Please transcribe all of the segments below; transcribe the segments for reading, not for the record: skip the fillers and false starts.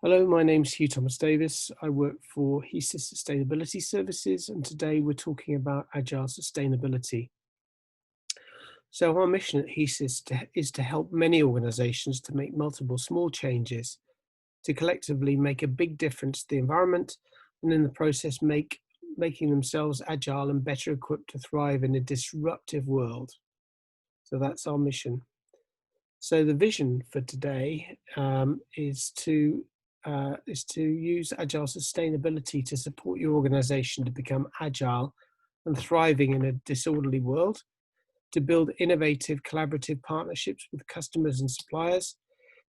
Hello, my name's Hugh Thomas Davis. I work for HESIS Sustainability Services, and today we're talking about Agile Sustainability. So our mission at HESIS is to help many organizations to make multiple small changes, to collectively make a big difference to the environment, and in the process making themselves agile and better equipped to thrive in a disruptive world. So that's our mission. So the vision for today is to use Agile Sustainability to support your organization to become agile and thriving in a disorderly world, to build innovative collaborative partnerships with customers and suppliers,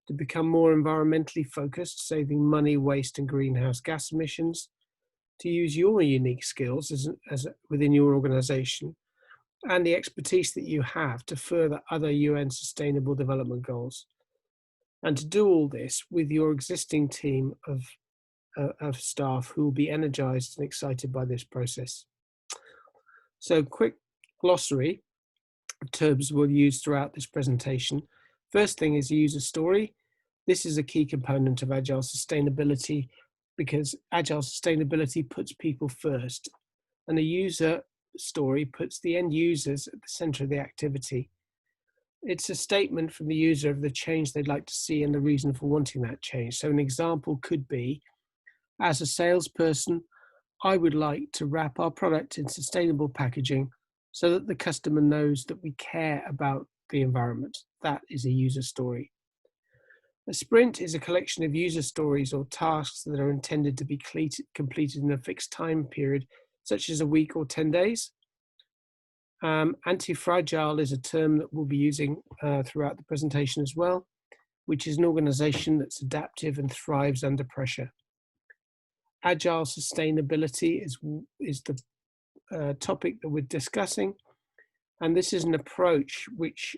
to become more environmentally focused, saving money, waste, and greenhouse gas emissions, to use your unique skills as within your organization and the expertise that you have to further other UN Sustainable Development Goals. And to do all this with your existing team of staff who will be energized and excited by this process. So quick glossary of terms we'll use throughout this presentation. First thing is a user story. This is a key component of Agile Sustainability because Agile Sustainability puts people first, and a user story puts the end users at the center of the activity. It's a statement from the user of the change they'd like to see and the reason for wanting that change. So an example could be, as a salesperson, I would like to wrap our product in sustainable packaging so that the customer knows that we care about the environment. That is a user story. A sprint is a collection of user stories or tasks that are intended to be completed in a fixed time period, such as a week or 10 days. Antifragile is a term that we'll be using throughout the presentation as well, which is an organization that's adaptive and thrives under pressure. Agile Sustainability is the topic that we're discussing, and this is an approach which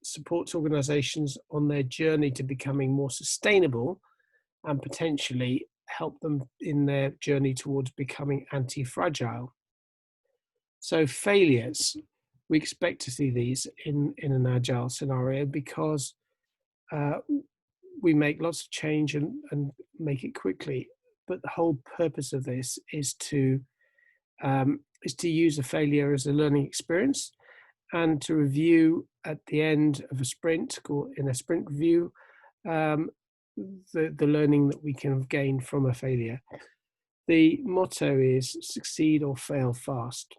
supports organizations on their journey to becoming more sustainable and potentially help them in their journey towards becoming anti-fragile. So failures, we expect to see these in an agile scenario because we make lots of change and make it quickly. But the whole purpose of this is to use a failure as a learning experience and to review at the end of a sprint, in a sprint review, the learning that we can have gained from a failure. The motto is succeed or fail fast.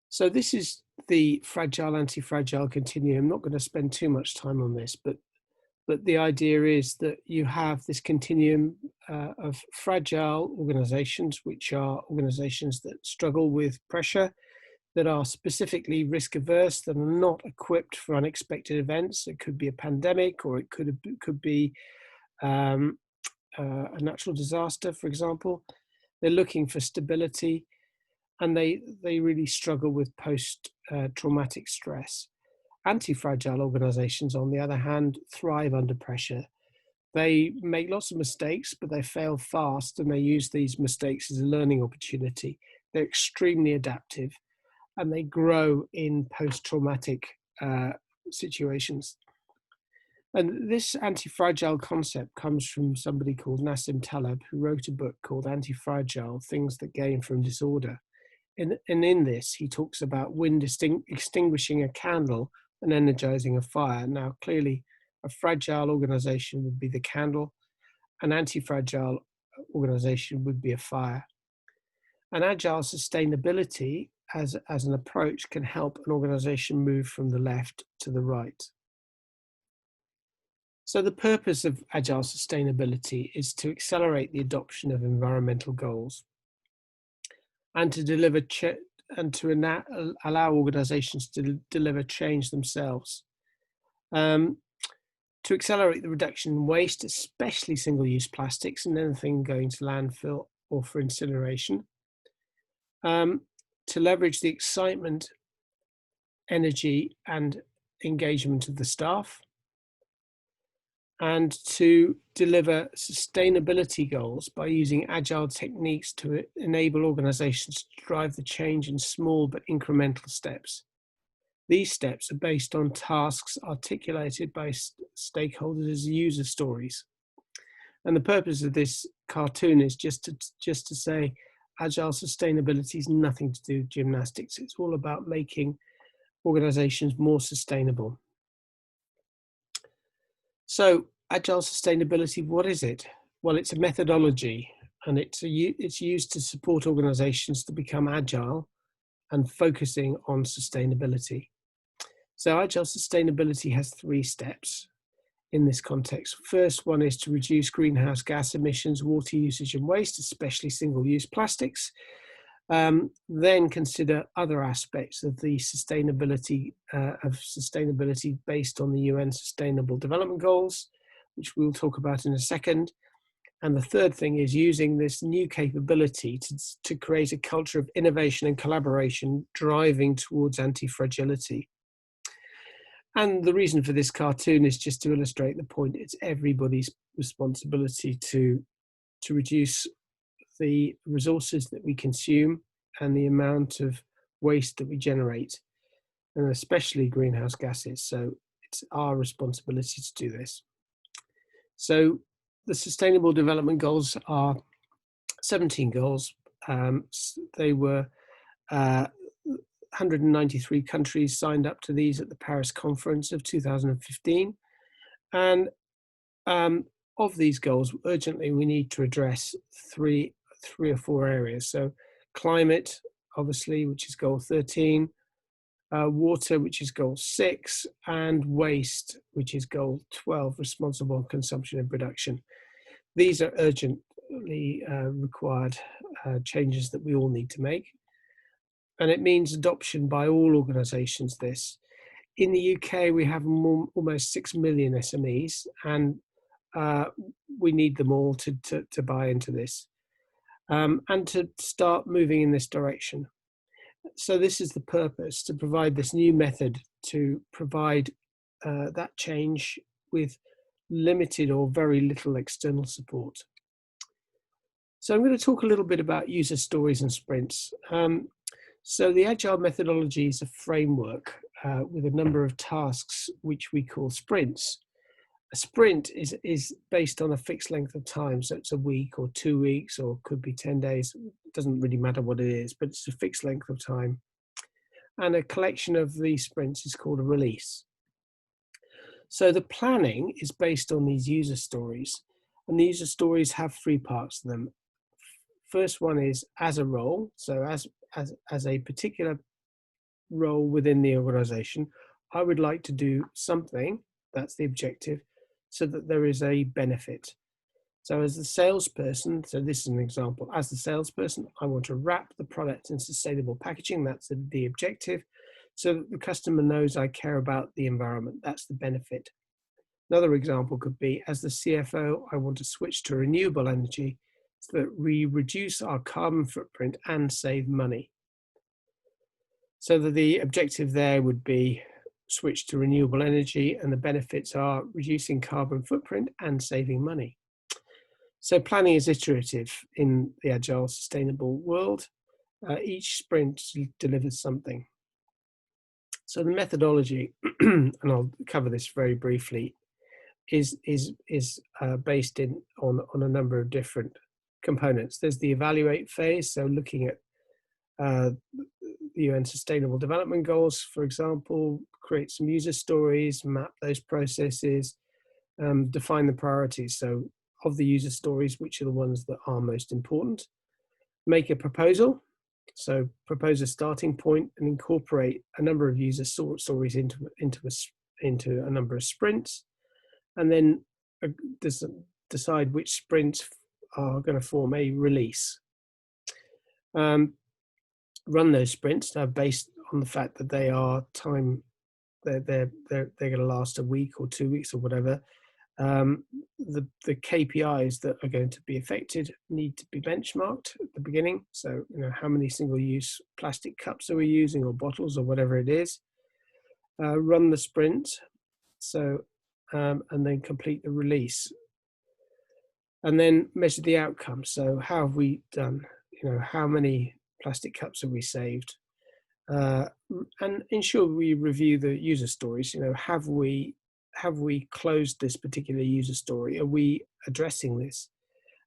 So this is the fragile anti-fragile continuum. I'm not going to spend too much time on this, but the idea is that you have this continuum of fragile organizations, which are organizations that struggle with pressure, that are specifically risk averse, that are not equipped for unexpected events. It could be a pandemic, or it could be a natural disaster, for example. They're looking for stability, and they really struggle with post-traumatic stress. Anti-fragile organizations, on the other hand, thrive under pressure. They make lots of mistakes, but they fail fast, and they use these mistakes as a learning opportunity. They're extremely adaptive, and they grow in post-traumatic situations. And this anti-fragile concept comes from somebody called Nassim Taleb, who wrote a book called Anti-Fragile: Things That Gain from Disorder. And in this, he talks about wind extinguishing a candle and energizing a fire. Now, clearly, a fragile organization would be the candle. An anti-fragile organization would be a fire. And Agile Sustainability as an approach can help an organization move from the left to the right. So the purpose of Agile Sustainability is to accelerate the adoption of environmental goals and to deliver allow organizations to deliver change themselves. To accelerate the reduction in waste, especially single-use plastics and anything going to landfill or for incineration. To leverage the excitement, energy, and engagement of the staff, and to deliver sustainability goals by using agile techniques to enable organizations to drive the change in small but incremental steps. These steps are based on tasks articulated by stakeholders as user stories. And the purpose of this cartoon is just to say Agile sustainability is nothing to do with gymnastics. It's all about making organizations more sustainable. So Agile sustainability, what is it? Well, it's a methodology, and it's used to support organizations to become agile and focusing on sustainability. So Agile sustainability has 3 steps in this context. First one is to reduce greenhouse gas emissions, water usage and waste, especially single-use plastics. Then consider other aspects of the sustainability based on the UN Sustainable Development Goals, which we'll talk about in a second. And the third thing is using this new capability to create a culture of innovation and collaboration driving towards anti-fragility. And the reason for this cartoon is just to illustrate the point. It's everybody's responsibility to reduce the resources that we consume and the amount of waste that we generate, and especially greenhouse gases. So it's our responsibility to do this. So the Sustainable Development Goals are 17 goals. They were 193 countries signed up to these at the Paris Conference of 2015. And of these goals, urgently, we need to address three or four areas. So climate, obviously, which is goal 13, water, which is goal 6, and waste, which is goal 12, responsible consumption and production. These are urgently required changes that we all need to make. And it means adoption by all organizations, this. In the UK, we have almost 6 million SMEs, and we need them all to buy into this and to start moving in this direction. So this is the purpose, to provide this new method to provide that change with limited or very little external support. So I'm going to talk a little bit about user stories and sprints. So the Agile methodology is a framework with a number of tasks which we call sprints. A sprint is based on a fixed length of time, so it's a week or 2 weeks or could be 10 days. It doesn't really matter what it is, but it's a fixed length of time. And a collection of these sprints is called a release. So the planning is based on these user stories, and the user stories have 3 parts to them. First one is as a role, so as a particular role within the organization, I would like to do something, that's the objective, so that there is a benefit. So as the salesperson, so this is an example, as the salesperson, I want to wrap the product in sustainable packaging, that's the objective, so that the customer knows I care about the environment, that's the benefit. Another example could be, as the CFO, I want to switch to renewable energy so that we reduce our carbon footprint and save money. So that the objective there would be switch to renewable energy, and the benefits are reducing carbon footprint and saving money. So planning is iterative in the Agile sustainable world. Each sprint delivers something. So the methodology, and I'll cover this very briefly, is based on a number of different components. There's the evaluate phase, so looking at the UN Sustainable Development Goals, for example, create some user stories, map those processes, define the priorities. So of the user stories, which are the ones that are most important. Make a proposal. So propose a starting point and incorporate a number of user stories into a number of sprints. And then decide which sprints are going to form a release. Run those sprints based on the fact that they are they're going to last a week or 2 weeks or whatever. The KPIs that are going to be affected need to be benchmarked at the beginning. So, how many single-use plastic cups are we using, or bottles, or whatever it is. Run the sprint, so and then complete the release, and then measure the outcome. So, how have we done? How many plastic cups have we saved? And ensure we review the user stories. Have we closed this particular user story? Are we addressing this,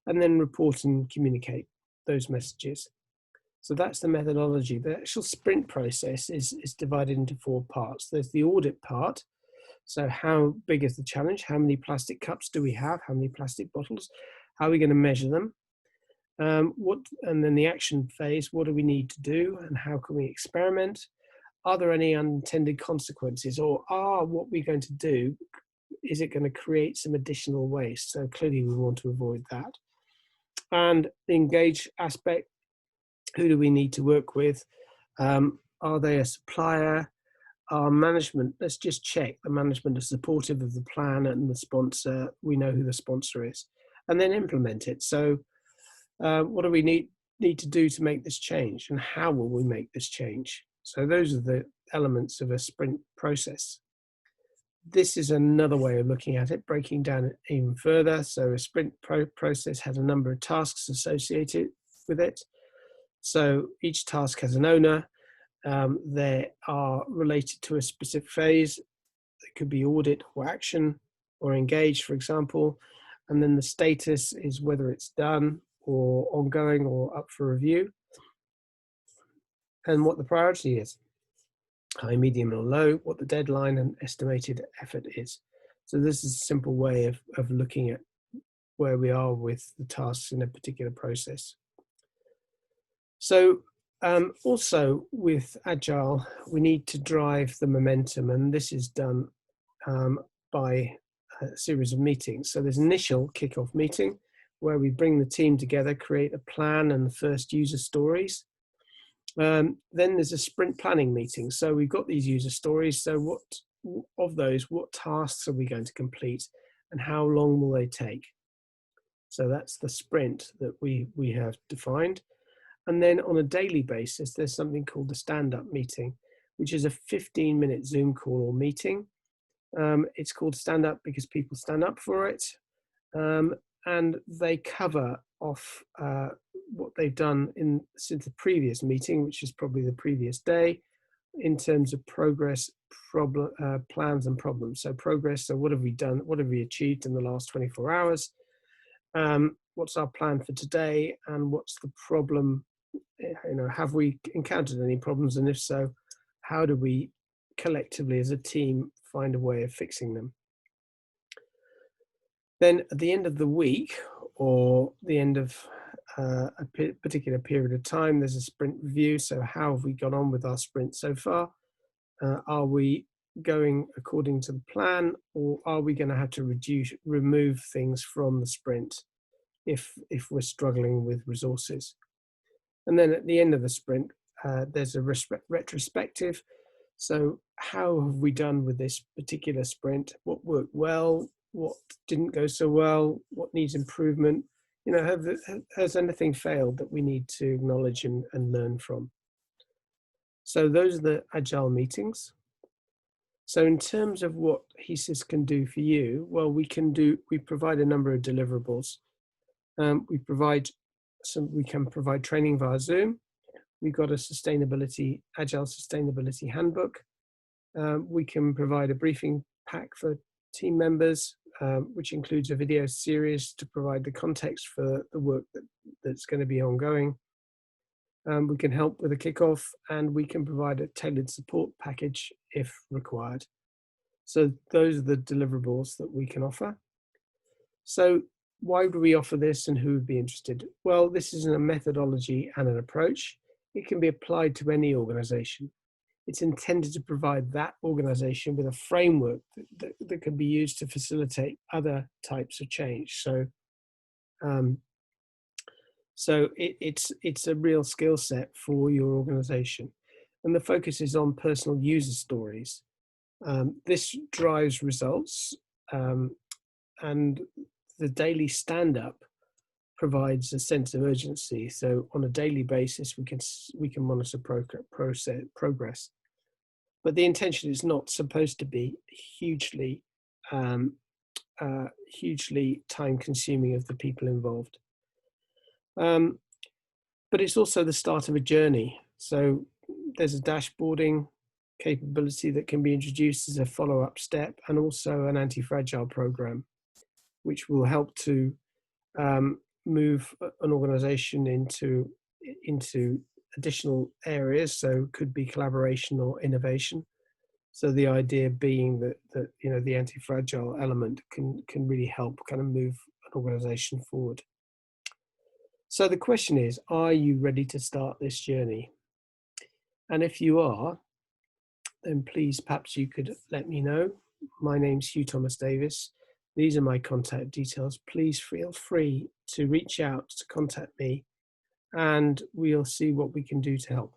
and then report and communicate those messages. So that's the methodology. The actual sprint process is divided into 4 parts. There's the audit part. So how big is the challenge? How many plastic cups do we have? How many plastic bottles? How are we going to measure them? And then the action phase, what do we need to do and how can we experiment? Are there any unintended consequences, or what we're going to do, is it going to create some additional waste? So clearly we want to avoid that. And the engage aspect, who do we need to work with? Are they a supplier? Our management, let's just check the management is supportive of the plan and the sponsor, we know who the sponsor is, and then implement it. So what do we need to do to make this change, and how will we make this change? So those are the elements of a sprint process. This is another way of looking at it, breaking down it even further. So a sprint process has a number of tasks associated with it. So each task has an owner. They are related to a specific phase. It could be audit or action or engage, for example. And then the status is whether it's done or ongoing or up for review, and what the priority is, high, medium or low, what the deadline and estimated effort is. So this is a simple way of looking at where we are with the tasks in a particular process. So also with Agile, we need to drive the momentum, and this is done by a series of meetings. So there's an initial kickoff meeting where we bring the team together, create a plan and the first user stories. Then there's a sprint planning meeting. So we've got these user stories. So what tasks are we going to complete and how long will they take? So that's the sprint that we have defined. And then on a daily basis, there's something called the stand-up meeting, which is a 15-minute Zoom call or meeting. It's called stand-up because people stand up for it. And they cover off what they've done since the previous meeting, which is probably the previous day, in terms of progress, plans and problems. So progress, so what have we done? What have we achieved in the last 24 hours? What's our plan for today? And what's the problem? Have we encountered any problems? And if so, how do we collectively as a team find a way of fixing them? Then at the end of the week or the end of a particular period of time, there's a sprint review. So how have we got on with our sprint so far? Are we going according to the plan, or are we going to have to remove things from the sprint if we're struggling with resources? And then at the end of the sprint, there's a retrospective. So how have we done with this particular sprint? What worked well? What didn't go so well? What needs improvement? Has anything failed that we need to acknowledge and learn from? So those are the Agile meetings. So in terms of what HESIS can do for you, well, we provide a number of deliverables. We can provide training via Zoom. We've got a Agile Sustainability handbook. We can provide a briefing pack for team members, which includes a video series to provide the context for the work that's going to be ongoing. We can help with a kickoff, and we can provide a tailored support package if required. So those are the deliverables that we can offer. So why would we offer this, and who would be interested? Well, this is a methodology and an approach. It can be applied to any organization. It's intended to provide that organization with a framework that can be used to facilitate other types of change. So it's a real skill set for your organization. And the focus is on personal user stories. This drives results, and the daily stand-up provides a sense of urgency. So on a daily basis, we can monitor progress. But the intention is not supposed to be hugely time-consuming of the people involved. But it's also the start of a journey. So there's a dashboarding capability that can be introduced as a follow-up step, and also an anti-fragile program. which will help to move an organization into additional areas. So it could be collaboration or innovation. So the idea being that the anti-fragile element can really help kind of move an organization forward. So the question is, are you ready to start this journey? And if you are, then please perhaps you could let me know. My name's Hugh Thomas Davis. These are my contact details. Please feel free to reach out to contact me, and we'll see what we can do to help.